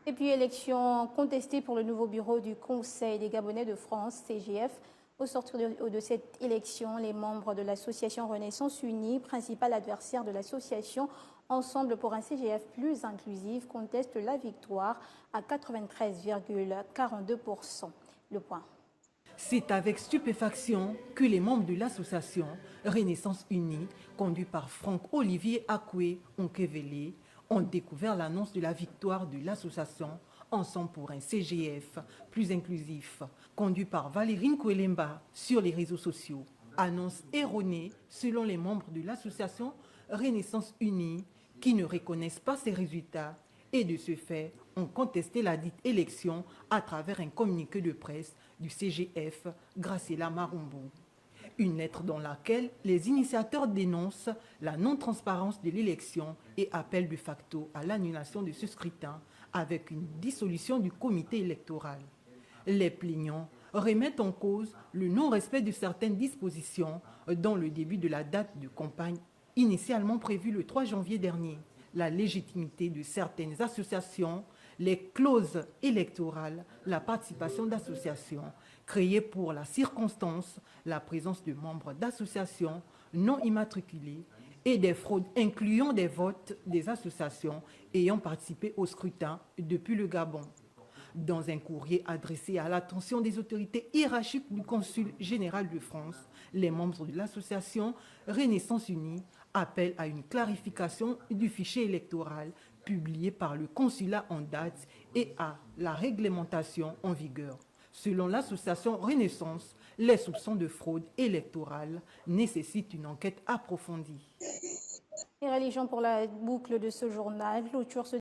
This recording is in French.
Et puis, élection contestée pour le nouveau bureau du Conseil des Gabonais de France, CGF. Au sortir de cette élection, les membres de l'association Renaissance Unie, principal adversaire de l'association Ensemble pour un CGF plus inclusif, contestent la victoire à 93,42%. Le point. C'est avec stupéfaction que les membres de l'association Renaissance Unie, conduit par Franck-Olivier Akoué Onkevele, ont découvert l'annonce de la victoire de l'association Ensemble pour un CGF plus inclusif, conduit par Valérine Kouelemba sur les réseaux sociaux. Annonce erronée selon les membres de l'association Renaissance Unie qui ne reconnaissent pas ces résultats et de ce fait ont contesté la dite élection à travers un communiqué de presse du CGF Graciela Marumbo. Une lettre dans laquelle les initiateurs dénoncent la non-transparence de l'élection et appellent de facto à l'annulation de ce scrutin avec une dissolution du comité électoral. Les plaignants remettent en cause le non-respect de certaines dispositions dans le début de la date de campagne initialement prévue le 3 janvier dernier, la légitimité de certaines associations, les clauses électorales, la participation d'associations créées pour la circonstance, la présence de membres d'associations non immatriculées et des fraudes incluant des votes des associations ayant participé au scrutin depuis le Gabon. Dans un courrier adressé à l'attention des autorités hiérarchiques du Consul général de France, les membres de l'association Renaissance Unie appellent à une clarification du fichier électoral publié par le consulat en date et à la réglementation en vigueur. Selon l'association Renaissance, les soupçons de fraude électorale nécessitent une enquête approfondie. Et religion pour la boucle de ce journal, clôture ce